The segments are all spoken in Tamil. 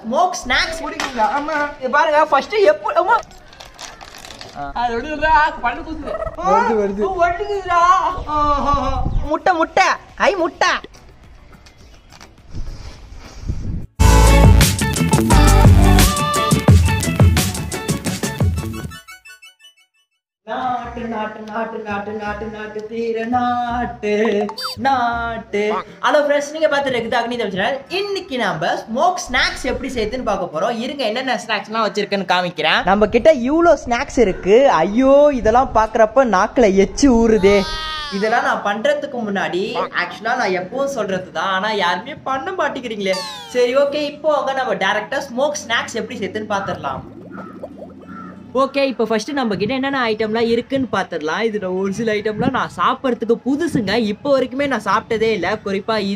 ஸ்மோக் ஸ்நாக்ஸ் பிடிக்குங்க. ஆமா இது பாருங்க ஃபர்ஸ்ட் எப்போ அம்மா அது ஒடுறா பல்லு குத்துது வருது ஒடுக்குதுடா. முட்டை முட்டை ஐ முட்டை நாட்டு நாட்டு நாட்டு நாட்டு நாட்டு நாட்டு தீர நாட்டு நாட்டு. ஹலோ ஃப்ரெண்ட்ஸ், நீங்க பார்த்துட்டு இருக்குது அக்னி தமிழ். இன்னைக்கு நம்ம ஸ்மோக் ஸ்நாக்ஸ் எப்படி செய்யுதுன்னு பார்க்க போறோம். இருங்க என்னென்ன ஸ்நாக்ஸ்லாம் வச்சிருக்குன்னு காமிக்கிறேன். நம்ம கிட்ட இவ்வளோ ஸ்நாக்ஸ் இருக்கு. ஐயோ இதெல்லாம் பாக்குறப்ப நாக்குல எச்சு ஊறுதே. இதெல்லாம் நான் பண்றதுக்கு முன்னாடி ஆக்சுவலா நான் எப்பவும் சொல்றது தான், ஆனா யாருமே பண்ண மாட்டேங்கிறீங்களே. சரி ஓகே, இப்போ நம்ம டைரக்டா ஸ்மோக் ஸ்நாக்ஸ் எப்படி செய்யுதுன்னு பாத்துடலாம். ஓகே, இப்போ ஃபர்ஸ்ட் நம்ம கிட்ட என்னென்ன ஐட்டம்லாம் இருக்குன்னு பார்த்துடலாம். இதில் ஒரு சில ஐட்டம்லாம் நான் சாப்பிட்றதுக்கு புதுசுங்க. இப்போ வரைக்குமே நான் சாப்பிட்டதே இல்லை. குறிப்பாக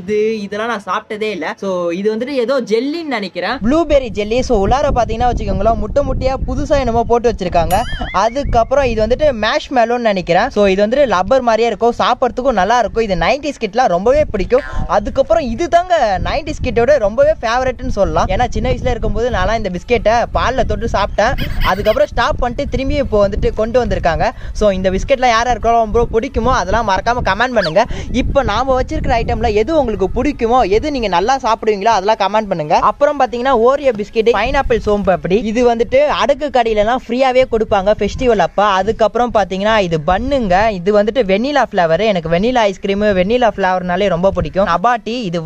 இதெல்லாம் நான் சாப்பிட்டதே இல்லை. ஸோ இது வந்துட்டு ஏதோ ஜெல்லின்னு நினைக்கிறேன், ப்ளூபெர்ரி ஜெல்லி. ஸோ உள்ளார பார்த்தீங்கன்னா வச்சுக்கோங்களேன், முட்டை முட்டையாக புதுசாக என்னமோ போட்டு வச்சிருக்காங்க. அதுக்கப்புறம் இது வந்துட்டு மேஷ் மேலோன்னு நினைக்கிறேன். ஸோ இது வந்துட்டு லப்பர் மாதிரியே இருக்கும், சாப்பிட்றதுக்கும் நல்லா இருக்கும். இது 90s கிட்லாம் ரொம்பவே பிடிக்கும். அதுக்கப்புறம் இது தாங்க 90s கிட்டோட ரொம்பவே ஃபேவரட்னு சொல்லலாம். ஏன்னா சின்ன வயசுல இருக்கும்போது நான் இந்த பிஸ்கெட்டை பாலில் தொட்டு சாப்பிட்டேன். அதுக்கப்புறம் ஸ்டாப் பண்ணிட்டு திரும்பி இப்போ வந்துட்டு கொண்டு வந்திருக்காங்க. ஸோ இந்த பிஸ்கெட்லாம் யாரா இருக்கலாம் ரொம்ப பிடிக்குமோ அதெல்லாம் மறக்காம கமெண்ட் பண்ணுங்க. இப்போ நாம வச்சிருக்கிற ஐட்டம்ல எது உங்களுக்கு பிடிக்குமோ, எது நீங்க நல்லா சாப்பிடுவீங்களோ அதெல்லாம் கமெண்ட் பண்ணுங்க. அப்புறம் பாத்தீங்கன்னா ஓரியோ பிஸ்கெட், பைனாப்பிள் சோம்பு அப்படி இது வந்துட்டு அடுக்கு கடையிலலாம் ஃப்ரீயாவே கொடுப்பாங்க ஃபெஸ்டிவல் அப்ப. அதுக்கப்புறம் பாத்தீங்கன்னா இது பன்னுங்க. இது வந்துட்டு வெண்ணிலா ஃபிளவர். எனக்கு வெண்ணிலா ஐஸ்கிரீம் வெண்ணிலா ஃபிளவர்னாலே ரொம்ப பிடிக்கும். அபாட்டி இது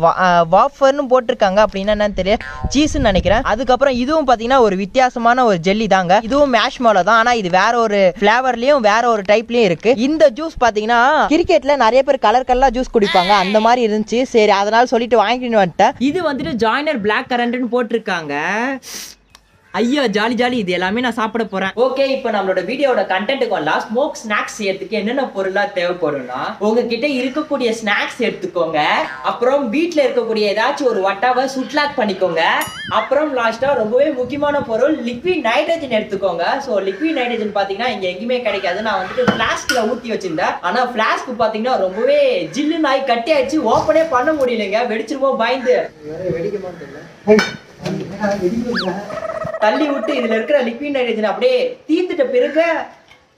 வாஃபர்னு போட்டிருக்காங்க, அப்படின்னா என்னன்னு தெரியல, சீஸ்ன்னு நினைக்கிறேன். அதுக்கப்புறம் இதுவும் பாத்தீங்கன்னா ஒரு வித்தியாசமான ஒரு ஜெல்லி தாங்க. இதுவும் மேஷ்மேலோ தான், ஆனா இது வேற ஒரு ஃபிளேவர்லயும் வேற ஒரு டைப்லயும் இருக்கு. இந்த ஜூஸ் பாத்தீங்கன்னா கிரிக்கெட்ல நிறைய பேர் கலர் கலரா ஜூஸ் குடிப்பாங்க, அந்த மாதிரி இருந்துச்சு. சரி அதனால சொல்லிட்டு வாங்கிட்டு வந்துட்டேன். இது வந்துட்டு ஜாயினர் பிளாக் கரண்ட்னு போட்டிருக்காங்க. ஐயா ஜாலி ஜாலி, இது எல்லாமே நான் சாப்பிட போறேன். ஓகே, இப்போ நம்மளோட வீடியோட கண்டென்ட்டுக்கு வரலாம். ஸ்மோக் ஸ்நாக்ஸ் செய்யறதுக்கு என்னென்ன பொருளா தேவைப்படும்னா, உங்ககிட்ட இருக்கக்கூடிய ஸ்நாக்ஸ் எடுத்துக்கோங்க. அப்புறம் வீட்டுல இருக்கக்கூடிய ஏதாச்சும் ஒரு வட்டாவை சுட்லாக் பண்ணிக்கோங்க. அப்புறம் லாஸ்டா ரொம்பவே முக்கியமான பொருள் லிக்விட் நைட்ரஜன் எடுத்துக்கோங்க. ஸோ லிக்விட் நைட்ரஜன் பாத்தீங்கன்னா இங்க எங்கேயுமே கிடைக்காது. நான் வந்துட்டு பிளாஸ்க்ல ஊத்தி வச்சிருந்தேன். ஆனா பிளாஸ்க் பாத்தீங்கன்னா ரொம்பவே ஜில்லு நாய் கட்டி ஆயிடுச்சு. ஓப்பனே பண்ண முடியலைங்க, வெடிச்சிருமோ பயந்து. வெடிக்க மாட்டேன் தள்ளி விட்டு இதுல இருக்கிற லிக்விட் நைட்ரஜன் அப்படியே தீர்த்துட்ட பிறகு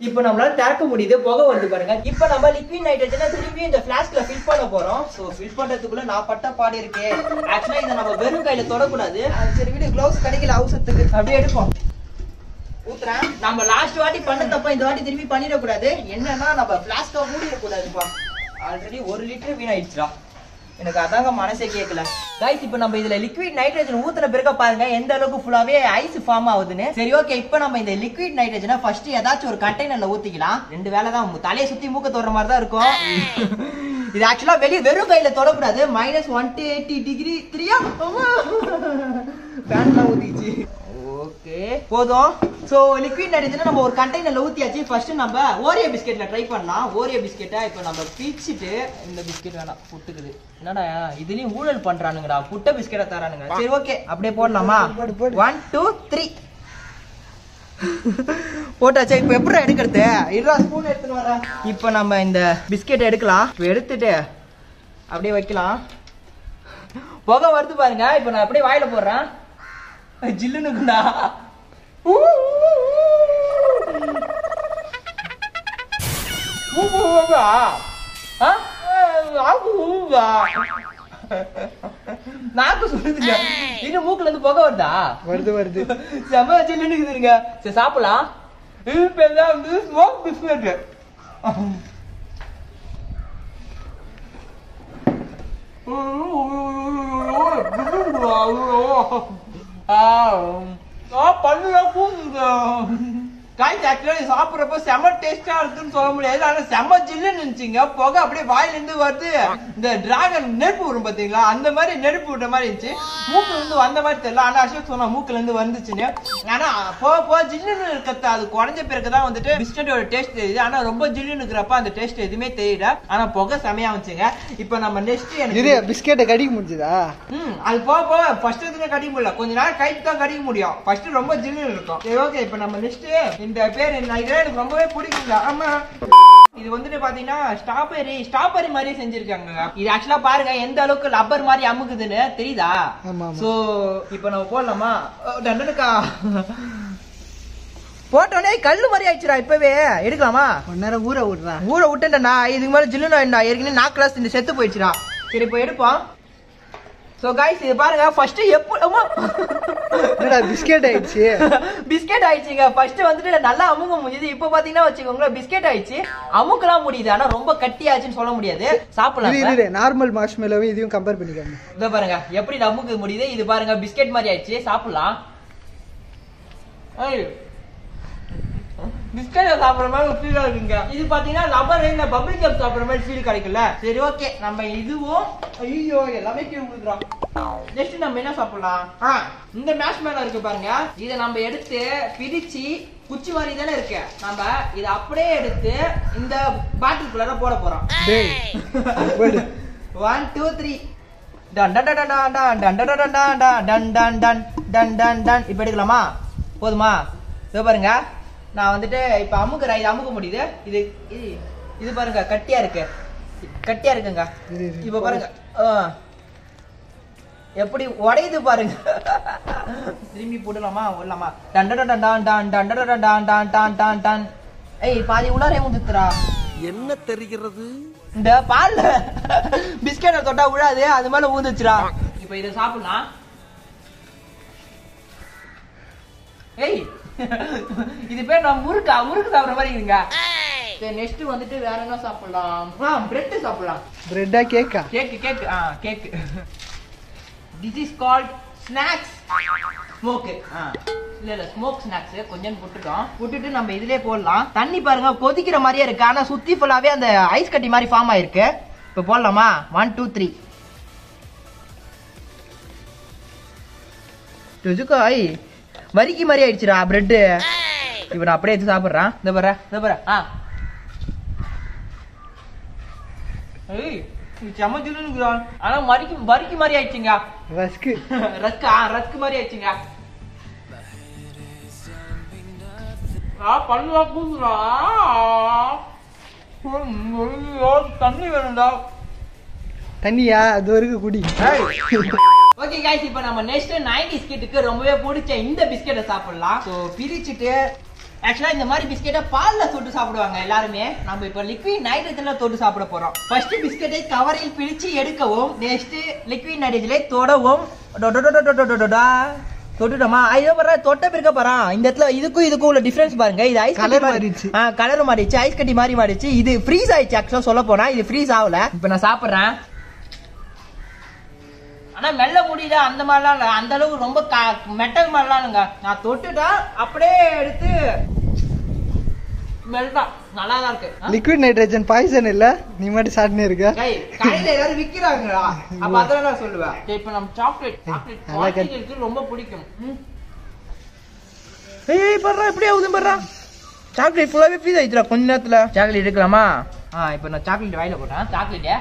இப்போ நம்மளால திறக்க முடியுது. புகை வருது பாருங்க. இப்போ நம்ம லிக்விட் நைட்ரஜனை திரும்பி இந்த ஃபிளாஸ்க்ல ஃபில் பண்ண போறோம். ஸோ ஃபில் பண்றதுக்குள்ள நான் பட்ட பாடு இருக்கே. ஆக்சுவலா இதை நம்ம வெறும் கையில தொடக்கூடாது. சரி வீடு க்ளவுஸ் கிடைக்கல அவசரத்துக்கு, அப்படியே எடுப்போம். ஊத்துறேன். நம்ம லாஸ்ட் வாட்டி பண்ணதப்ப இந்த வாட்டி திரும்பி பண்ணிடக்கூடாது. என்னன்னா நம்ம ஃபிளாஸ்கை மூடிடக்கூடாதுப்பா. Already 1 litre வீணாயிடுச்சுடா. எனக்கு அதாங்க மனசே கேட்கல. கைஸ் இப்போ நம்ம இதுல லிக்விட் நைட்ரஜன் ஊத்துன பிறகு பாருங்க எந்த அளவுக்கு ஃபுல்லாவே ஐஸ் ஃபார்ம் ஆகுதுன்னு. சரி ஓகே, இப்போ நம்ம இந்த லிக்விட் நைட்ரஜனை ஃபர்ஸ்ட் ஏதாச்சும் ஒரு கண்டெய்னர்ல ஊத்திக்கலாம். 2 வேலை தான், தலையை சுத்தி மூக்க தொடுற மாதிரி தான் இருக்கும். இது ஆக்சுவலா வெளியே வெறும் கையில தொடக்கூடாது. -180 டிகிரி 3 ஃபேன்லாம் ஊத்திச்சு. ஓகே போதும். சோ லிக்விட் நைட்ரஜனை நம்ம ஒரு கண்டெய்னர்ல ஊத்தியாச்சு. ஃபர்ஸ்ட் நம்ம ஓரியோ பிஸ்கெட்ல ட்ரை பண்ணலாம். ஓரியோ பிஸ்கெட்டை இப்போ நம்ம பிச்சிட்டு, இந்த பிஸ்கெட் வேணாம் புட்டுக்குது. என்னடா இதுலயும் ஊழல் பண்றானுங்கடா, புட்ட பிஸ்கெட்டை தரானுங்க. சரி ஓகே அப்படியே போடலாமா? 1 2 3 போட்டாச்சா? இப்போ எப்படி எடுக்கிறது? இருடா ஸ்பூன் எடுத்துன்னு வரேன். இப்போ நம்ம இந்த பிஸ்கெட் எடுக்கலாம். இப்போ எடுத்துட்டு அப்படியே வைக்கலாம். புகை வருது பாருங்க. இப்போ நான் அப்படியே வாயில போடுறேன். ஜில்லுனுக்குண்டா. நாக்கு சொல்லுதுங்க. இன்னும் மூக்குல இருந்து புகை வருதா? வருது செம ஜில்லுனுக்குதுங்க. சரி சாப்பிடலாம். இப்பதான் வந்து ஸ்மோக் பிஸ்கெட். சாப்பிடுறப்ப செம டேஸ்டா இருக்குன்னு சொல்ல முடியாது, ஆனா செம ஜில்லுன்னு இருந்துச்சுங்க. புகை அப்படியே வாயில இருந்து வருது. இந்த டிராகன் நெருப்பு வரும் பாத்தீங்களா, அந்த மாதிரி நெருப்பு விடுற மாதிரி இருந்துச்சு. மூக்குல இருந்து வந்த மாதிரி தெரியல, ஆனா அசோக் சொன்னா மூக்குல இருந்து வந்துச்சுன்னு. ஆனா போக ஜில்லுன்னு இருக்கிறது அது குறைஞ்ச பிறகுதான் வந்துட்டு பிஸ்கெட்டோட டேஸ்ட் தெரியுது. ஆனா ரொம்ப ஜில்லுன்னு இருக்கிறப்ப அந்த டேஸ்ட் எதுவுமே தெரியல. ஆனா புகை செமையா வந்துச்சுங்க. இப்ப நம்ம நெக்ஸ்ட் எனக்கு பிஸ்கெட்டை கடிக்க முடிஞ்சுதா? அது போக ஃபர்ஸ்ட் எதுவுமே கடிக்க முடியல, கொஞ்ச நாள் கைட்டு தான் கடிக்க முடியும். ஃபர்ஸ்ட் ரொம்ப ஜில்லுன்னு இருக்கும். சரி ஓகே, இப்ப நம்ம நெக்ஸ்ட் இந்த பேர் எனக்கு ரொம்பவே பிடிக்குங்க. ஆமா இது வந்துட்டு பாத்தீங்கன்னா ஸ்ட்ராபெரி மாதிரி செஞ்சிருக்காங்க. இது ஆக்சுவலா பாருங்க எந்த அளவுக்கு லப்பர் மாதிரி அமுக்குதுன்னு தெரியுதா? சோ இப்ப நம்ம போடலாமா? டண்டனுக்கா போட்டோனே கல்லு மாதிரி ஆயிடுச்சுடா. இப்பவே எடுக்கலாமா? கொஞ்ச நேரம் ஊற விட்டுட்டா. இதுக்கு மேல ஜில்லுனா ஏற்கனவே நாக்கு இந்த செத்து போயிடுச்சுடா. சரி இப்ப எடுப்போம். சோ गाइस இது பாருங்க ஃபர்ஸ்ட் என்னடா பிஸ்கட் ஆயிடுச்சுங்க. ஃபர்ஸ்ட் வந்துட்டு நல்லா அமுங்க முடியுது. இப்போ பாத்தீங்கன்னா வச்சுக்கோங்க பிஸ்கட் ஆயிடுச்சு. அமுக்கலாம் முடியுது. ஆனா ரொம்ப கட்டியாச்சுன்னு சொல்ல முடியாது. சாப்பிடலாம். நார்மல் மார்ஷ்மெலோவை இதையும் கம்பேர் பண்ணிக்கோங்க. இத பாருங்க எப்படி அமுக்க முடியுது. இது பாருங்க பிஸ்கட் மாதிரி ஆயிடுச்சு. சாப்பிடலாம். பிஸ்கட் சாப்பிடுற மாதிரி ஃபீல் இருக்குங்க. இது பாத்தீங்கன்னா லப்பர் இல்ல பபிள் கப் சாப்பிடுற மாதிரி ஃபீல் கிடைக்கல. சரி ஓகே நம்ம இதுவும் ஐயோ எல்லாமே கீழ விழுதுறோம். நெக்ஸ்ட் நம்ம என்ன சாப்பிடலாம்? இந்த மார்ஷ்மெலோ இருக்கு பாருங்க. இத நம்ம எடுத்து பிரிச்சு குச்சி மாதிரி தானே இருக்கு. நம்ம இத அப்படியே எடுத்து இந்த பாட்டிலுக்குள்ள போட போறோம். 1 2 3 done done done done done done done done done done done done. இப்ப எடுக்கலாமா? போதுமா? இதோ பாருங்க நான் வந்துட்டு இப்ப அமுக்குறேன். இது அமுக்க முடியுது. இது பாருங்க கட்டியா இருக்குங்க. இப்ப பாருங்க எப்படி உடையுது பாருங்க. திரும்பி போடலாமா? ஓடலாமா? பாதி உள்ளாரே ஊத்துறா. என்ன தெரிகிறது? இந்த பால்ல பிஸ்கெட்டை தொட்டா விழாது. அது மேல ஊந்துச்சுடா. இப்ப இதை சாப்பிடலாம். இது பேர் நான் முறுக்கு சாப்பிடுற மாதிரி இருக்குங்க. நெக்ஸ்ட் வந்துட்டு வேற என்ன சாப்பிடலாம்? பிரெட் சாப்பிடலாம். பிரெட்டா கேக்கா? Cake. This is called snacks. Smoke. இல்ல ஸ்மோக் ஸ்நாக்ஸ் கொஞ்சம் போட்டுட்டு நம்ம இதுலயே போடலாம். தண்ணி பாருங்க கொதிக்கிற மாதிரியே இருக்கு. ஆனா சுத்தி ஃபுல்லாவே அந்த ஐஸ் கட்டி மாதிரி ஃபார்ம் ஆயிருக்கு. இப்ப போடலாமா? 1 2 3 டுஜுகாய் வரிக்கி மாதிரி ஆயிடுச்சுடா பிரெட். இப்ப நான் அப்படியே எடுத்து சாப்பிடுறேன். இந்த பாரு. ஆனா வரிக்கி மாதிரி ஆயிடுச்சுங்க. ரஸ்க் மாதிரி ஆயிடுச்சுங்க. பல்லுவா பூசுறா. தண்ணி வேணும்டா. தண்ணியா? அது வரைக்கும் குடி. ஓகே गाइस இப்போ நம்ம நெக்ஸ்ட் 90s கிட்க்கு ரொம்பவே பிடிச்ச இந்த பிஸ்கெட்டை சாப்பிடலாம். சோ பிரிச்சிட்டு ஆக்சுவலா இந்த மாதிரி பிஸ்கெட்டை பால்ல தொட்டு சாப்பிடுவாங்க எல்லாருமே. நம்ம இப்போ லிக்விட் நைட்ரஜன்ல தொட்டு சாப்பிட போறோம். ஃபர்ஸ்ட் பிஸ்கெட்டை கவரில் பிரிச்சு எடுக்கவும், நெக்ஸ்ட் லிக்விட் நைட்ரஜன்ல தொடவும். தொட்டுட்டோமா? ஐயோ பாரு தொட்ட பிறக்க பாரு. இந்த இடத்துல இதுக்கும் உள்ள டிஃபரன்ஸ் பாருங்க. இது ஐஸ் கலர் மாறிடுச்சு. கலர் மாறிடுச்சு. ஐஸ் கட்டி மாதிரி மாறிடுச்சு. இது ஃப்ரீஸ் ஆயிடுச்சு. ஆக்சுவலா சொல்ல போனா இது ஃப்ரீஸ் ஆகல. இப்போ நான் சாப்பிடுறேன். ஆனா மெல்ல முடியல அந்த மாதிரிலாம் இல்ல. அந்த அளவுக்கு ரொம்ப மெட்டல் மாதிரிலாம் இல்லைங்க. நான் தொட்டுட்டா அப்படியே எடுத்து மெல்டா நல்லா தான் இருக்கு. லிக்விட் நைட்ரஜன் பாய்சன் இல்ல. நீ மட்டும் சாப்பிட்டே இருக்க. கடையில எல்லாரும் விக்கிறாங்களா? அப்ப அதெல்லாம் நான் சொல்லுவேன். இப்ப நம்ம சாக்லேட் ரொம்ப பிடிக்கும். பர்றா எப்படி ஆகுது பர்றா. சாக்லேட் ஃபுல்லாவே ஃப்ரீஸ் ஆயிடுச்சுடா கொஞ்ச நேரத்துல. சாக்லேட் எடுக்கலாமா? இப்ப நான் சாக்லேட் வாயில போட்டேன். சாக்லேட்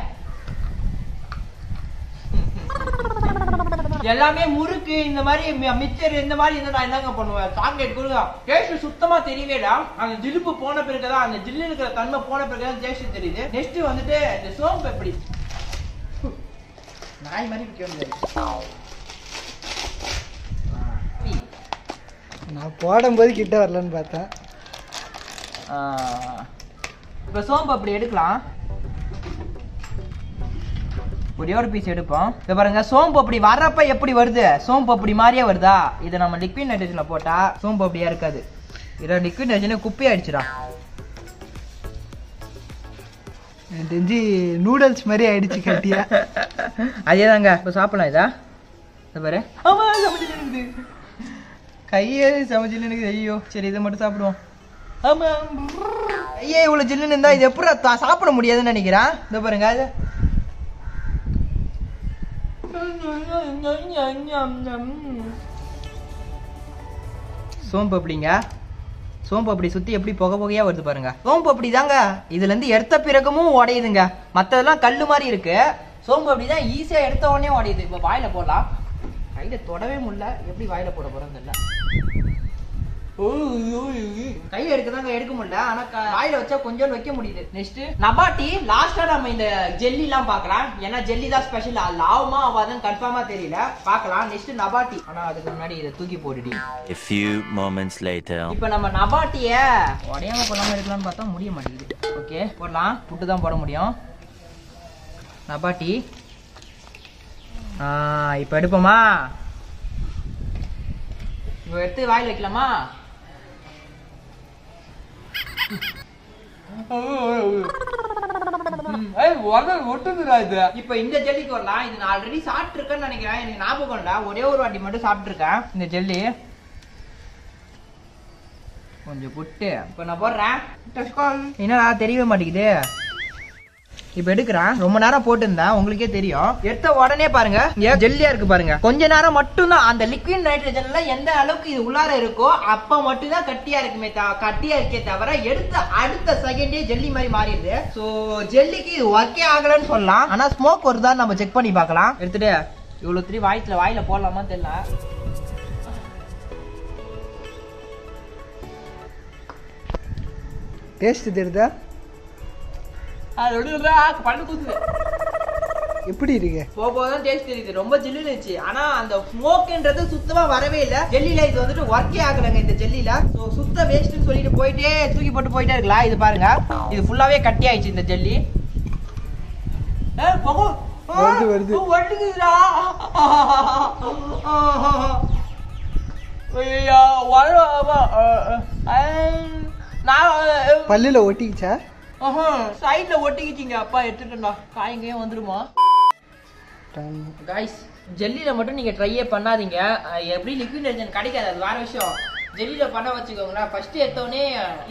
எல்லாமே முறுக்கு இந்த மாதிரி மிச்சர் இந்த மாதிரி இருந்தா என்னங்க பண்ணுவேன்? சாக்லேட் கொடுங்க. டேஸ்ட் சுத்தமா தெரியவேடா. அந்த ஜிலுப்பு போன பிறகுதான், அந்த ஜில்லு இருக்கிற தன்மை போன பிறகுதான் டேஸ்ட் தெரியுது. நெக்ஸ்ட் வந்துட்டு இந்த சோம்பு எப்படி நாய் மாதிரி விற்க முடியாது. நான் போடும்போது கிட்ட வரலன்னு பார்த்தேன். இப்ப சோம்பு அப்படி எடுக்கலாம். ஒரே ஒரு பீஸ் எடுப்போம். இத பாருங்க சோம்பு அப்படி வரப்ப எப்படி வருது? சோம்பு அப்படி மாதிரியே வருதா? இதை நம்ம லிக்விட் நைட்ரஜன்ல போட்டா சோம்பு அப்படியே இருக்காது. இத லிக்விட் நைட்ரஜன் குப்பி ஆயிடுச்சுடா. தெரிஞ்சு நூடுல்ஸ் மாதிரி ஆயிடுச்சு கட்டியா. அதேதாங்க. இப்ப சாப்பிடலாம். இதா இத பாரு. ஆமா சமைச்சிட்டு கையே சமைச்சிட்டு இருக்குது. ஐயோ சரி இதை மட்டும் சாப்பிடுவோம். ஆமா ஐயே இவ்வளவு ஜில்லுன்னு இருந்தா இது எப்படி சாப்பிட முடியாதுன்னு நினைக்கிறேன். இத பாருங்க அது சோம்பு அப்படிங்க. சோம்பு அப்படி சுத்தி எப்படி புகையா வருது பாருங்க. சோம்பு அப்படிதாங்க. இதுல இருந்து எடுத்த பிறகுமும் உடையுதுங்க. மத்ததெல்லாம் கல்லு மாதிரி இருக்கு. சோம்பு அப்படிதான் ஈஸியா எடுத்த உடனே உடையுது. இப்ப வாயில போடலாம். கையில தொடவே முடியல. எப்படி வாயில போட போறோம் தெரியல. கை எடுக்கதாங்க எடுக்க முடியல, ஆனா வாயில வச்சா கொஞ்சம் வைக்க முடியுது. Next Nabati. லாஸ்டா நம்ம இந்த ஜெல்லி எல்லாம் பாக்கலாம், ஏன்னா ஜெல்லி தான் ஸ்பெஷல். அது ஆகுமா ஆகாதுன்னு கன்ஃபார்மா தெரியல, பாக்கலாம். Next Nabati. ஆனா அதுக்கு முன்னாடி இதை தூக்கி போட்டுடி. A few moments later. இப்ப நம்ம நபாட்டிய உடையாம போடாம எடுக்கலாம்னு பார்த்தா முடிய மாட்டேங்குது. ஓகே போடலாம், புட்டு தான் போட முடியும். நபாட்டி இப்ப எடுப்போமா? இப்ப எடுத்து வாயில் வைக்கலாமா? இப்ப இந்த ஜெல்லிக்கு வரலாம். இது நான் ஆல்ரெடி சாப்பிட்டு இருக்கேன்னு நினைக்கிறேன், எனக்கு ஞாபகம் இல்ல. ஒரே ஒரு வாட்டி மட்டும் சாப்பிட்டு இருக்கேன் இந்த ஜெல்லி. கொஞ்சம் புட்டு இப்ப நான் போடுறேன். என்னடா தெரியவே மாட்டேங்குது. இப்ப எடுக்கிறேன். ரொம்ப நேரம் போட்டுருந்தேன், உங்களுக்கே தெரியும். எடுத்த உடனே பாருங்க ஜெல்லியா இருக்கு பாருங்க. கொஞ்ச நேரம் மட்டும் தான் அந்த லிக்விட் நைட்ரஜன்ல எந்த அளவுக்கு இது உள்ளார இருக்கோ அப்ப மட்டும் தான் கட்டியா இருக்குமே, கட்டியா இருக்கே தவிர எடுத்த அடுத்த செகண்டே ஜெல்லி மாதிரி மாறிடுது. சோ ஜெல்லிக்கு இது ஒர்க்கே ஆகலன்னு சொல்லலாம். ஆனா ஸ்மோக் வருதான்னு நம்ம செக் பண்ணி பார்க்கலாம். எடுத்துட்டு இவ்வளவு திரி வாயில போடலாமா தெரியல. டேஸ்ட் தெரியுதா? எப்படி இருக்கு? போதான் டேஸ்ட் தெரியுது, ரொம்ப ஜில்லுன்னு இருந்துச்சு. ஆனா அந்த ஸ்மோக்ன்றது சுத்தமா வரவே இல்ல ஜெல்லில. இது வந்துட்டு ஒர்க்கே ஆகலங்க இந்த ஜெல்லில. சோ சுத்த வேஸ்ட்னு சொல்லிட்டு போயிட்டே தூக்கி போட்டு போயிட்டே இருக்கலாம். இது பாருங்க, இது ஃபுல்லாவே கட்டி ஆயிடுச்சு இந்த ஜெல்லி. வருது ஒட்டுக்குதுடா. பல்லுல ஒட்டிக்கிச்சா? சைட்ல ஒட்டிக்கிச்சிங்க. அப்பா எடுத்துட்டா, காய்ங்கயும் வந்துருமா? கைஸ் ஜெல்லில மட்டும் நீங்க ட்ரையே பண்ணாதீங்க. எப்படி லிக்விட் நைட்ரஜன் கிடைக்காது, அது வேற விஷயம். ஜெல்லில பண்ண வச்சுக்கோங்களேன். ஃபர்ஸ்ட் எடுத்தோடனே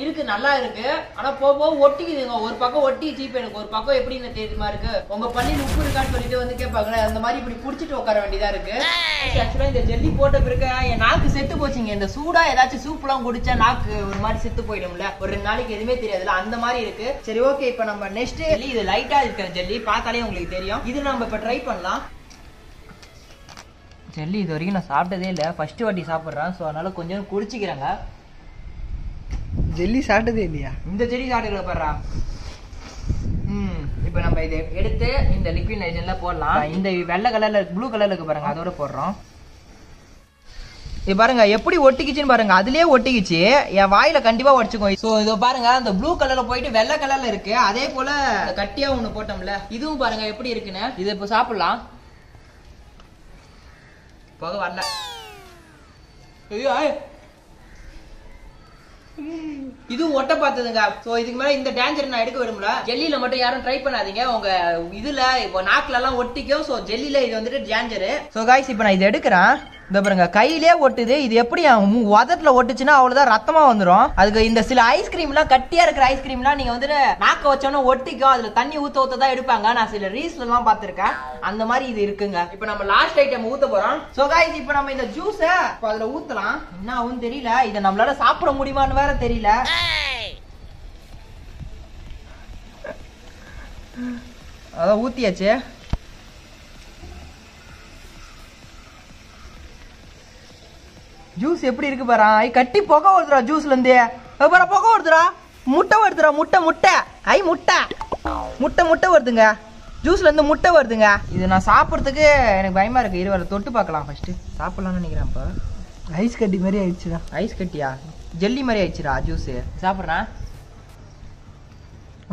இருக்கு, நல்லா இருக்கு. ஆனா போக ஒட்டிக்குதுங்க. ஒரு பக்கம் ஒட்டிச்சு. இப்ப எனக்கு ஒரு பக்கம் எப்படி தெரியுமா இருக்கு, உங்க பள்ளியில் உப்பு இருக்கான்னு சொல்லிட்டு வந்து கேட்பாங்களே, அந்த மாதிரி இப்படி குடிச்சிட்டு உட்கார வேண்டியதா இருக்கு. ஆக்சுவலா இந்த ஜெல்லி போட்ட பிறகு என் நாக்கு செத்து போச்சுங்க. இந்த சூடா ஏதாச்சும் சூப் எல்லாம் குடிச்சா நாக்கு ஒரு மாதிரி செத்து போயிடும்ல, ஒரு 2 நாளைக்கு எதுவுமே தெரியாதுல, அந்த மாதிரி இருக்கு. சரி ஓகே, இப்ப நம்ம நெக்ஸ்ட் ஜெல்லி. இது லைட்டா இருக்கிற ஜெல்லி, பார்த்தாலே உங்களுக்கு தெரியும். இது நம்ம இப்ப ட்ரை பண்ணலாம். ஜெல்லி இது வரைக்கும் நான் சாப்பிட்டதே இல்லை, ஃபர்ஸ்ட் வாட்டி சாப்பிட்றேன். ஸோ அதனால கொஞ்சம் குடிச்சிக்கிறேங்க. ஜெல்லி சாப்பிட்டதே இல்லையா? இந்த ஜெல்லி சாப்பிட்டு பாடுறா. இப்போ நம்ம இதை எடுத்து இந்த லிக்விட் நைட்ரஜன்ல போடலாம். இந்த வெள்ளை கலர்ல ப்ளூ கலர்ல இருக்கு பாருங்க, அதோட போடுறோம். இது பாருங்க எப்படி ஒட்டிக்கிச்சுன்னு பாருங்க, அதுலயே ஒட்டிக்கிச்சு. என் வாயில கண்டிப்பா உடச்சுக்கும். சோ இதோ பாருங்க, அந்த ப்ளூ கலர்ல போயிட்டு வெள்ளை கலர்ல இருக்கு. அதே போல கட்டியா ஒண்ணு போட்டோம்ல, இதுவும் பாருங்க எப்படி இருக்குன்னு. இது இப்போ சாப்பிடலாம். போக வரல. இது ஒட்ட பார்த்ததுங்க. சோ இதுக்கு மேல இந்த டேஞ்சர் நான் எடுக்க விரும்பல. ஜெல்லில மட்டும் யாரும் ட்ரை பண்ணாதீங்க, உங்க இதுல இப்போ நாக்குல எல்லாம் ஒட்டிக்கும். சோ ஜெல்லில இது வந்துட்டு டேஞ்சர். சோ गाइस இப்போ நான் இதை எடுக்கிறேன். இந்த பாருங்க கையிலே ஒட்டுது. இது எப்படி உதட்டுல ஒட்டுச்சுன்னா அவ்வளவுதான் ரத்தமா வந்துடும். அதுக்கு இந்த சில ஐஸ்கிரீம்லாம் கட்டியா இருக்கிற ஐஸ்கிரீம்லாம் நீங்க வந்துட்டு நாக்க வச்சோன்னா ஒட்டிக்கும். அதுல தண்ணி ஊத்த தான் எடுப்பாங்க. நான் சில ரீல்ஸ்ல எல்லாம் பாத்திருக்கேன், அந்த மாதிரி இது இருக்குங்க. இப்போ நம்ம லாஸ்ட் ஐட்டம் ஊத்த போறோம். சோ गाइस இப்போ நம்ம இந்த ஜூஸ அதுல ஊத்தலாம். என்ன ஆகும் தெரியல, இதை நம்மளால சாப்பிட முடியுமான்னு வேற தெரியல. அதான் ஊத்தியாச்சு. ஜூஸ் எப்படி இருக்கு பாரா, கட்டி புகை வருதுடா ஜூஸ்ல இருந்து. பாரா புகை வருதுடா, முட்டை வருதுடா, முட்டை முட்டை முட்டை வருதுங்க. ஜூஸ்ல இருந்து முட்டை வருதுங்க. இது நான் சாப்பிட்றதுக்கு எனக்கு பயமா இருக்கு. இருவரை தொட்டு பார்க்கலாம். ஃபர்ஸ்ட் சாப்பிடலாம்னு நினைக்கிறேன். இப்போ ஐஸ் கட்டி மாதிரி ஆயிடுச்சுடா. ஐஸ் கட்டியா? ஜெல்லி மாதிரி ஆயிடுச்சுடா ஜூஸ். சாப்பிட்றேன்.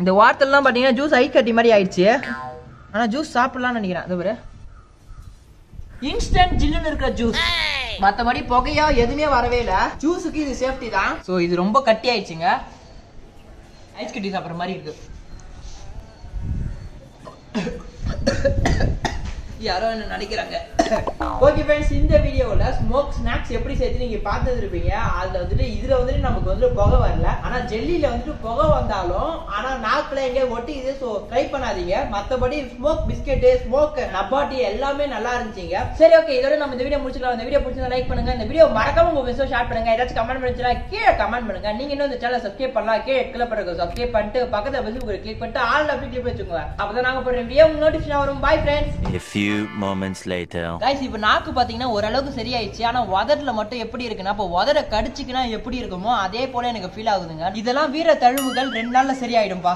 இந்த வாரத்திலாம் பாத்தீங்கன்னா ஜூஸ் ஐஸ் கட்டி மாதிரி ஆயிடுச்சு. ஆனா ஜூஸ் சாப்பிடலாம்னு நினைக்கிறேன். அது பாரு, இன்ஸ்டன்ட் ஜில்லுன்னு இருக்கிற ஜூஸ். மத்தபடி புகையா எதுவுமே வரவே இல்ல. ஜூஸுக்கு இது சேஃப்டி தான். சோ இது ரொம்ப கட்டி ஆயிடுச்சுங்க. ஐஸ் கட்டி சாப்பிட்ற மாதிரி இருக்கு. யாரோ என்ன நினைக்கிறாங்க. ஓகே फ्रेंड्स, இந்த வீடியோல ஸ்மோக் ஸ்நாக்ஸ் எப்படி செய்து நீங்க பார்த்துட்டு இருப்பீங்க. அதுல வந்துட்டு இதுல வந்துட்டு நமக்கு வந்து புகை வரல, ஆனா ஜெல்லில வந்துட்டு புகை வந்தாலும் ஆனா நாக்குல எங்க ஒட்டிக்குது. சோ ட்ரை பண்ணாதீங்க. மத்தபடி ஸ்மோக் பிஸ்கெட், ஸ்மோக் நபாட்டி எல்லாமே நல்லா இருந்துச்சுங்க. சரி ஓகே, இதோட நம்ம இந்த வீடியோ முடிச்சுக்கலாம். இந்த வீடியோ பிடிச்சா லைக் பண்ணுங்க. இந்த வீடியோ மறக்காம உங்க ஃப்ரெண்ட்ஸோட ஷேர் பண்ணுங்க. ஏதாச்சும் கமெண்ட் பண்ணுச்சுனா கீழே கமெண்ட் பண்ணுங்க. நீங்க இன்னும் இந்த சேனலை சப்ஸ்கிரைப் பண்ணலாம். கீழே கீழே பண்றது சப்ஸ்கிரைப் பண்ணிட்டு பக்கத்துல பெல் கிளிக் பண்ணிட்டு ஆல் அப்படி கிளிக் வச்சுக்கோங்க. அப்பதான் நாங்க போடுற வீடியோ உங்களுக்கு நோட்டிஃபிகேஷன் வரும். Bye friends. A few moments later. Guys இப்போ நாக்கு பாத்தீங்கன்னா ஓரளவுக்கு சரியாயிடுச்சு. ஆனா உதடுல மட்டும் எப்படி இருக்குன்னா, இப்போ உதட கடிச்சுக்கினா எப்படி இருக்குமோ அதே போல எனக்கு ஃபீல் ஆகுதுங்க. இதெல்லாம் வீர தழுவுகள் 2 நாள்ல சரியாயிடும்பா.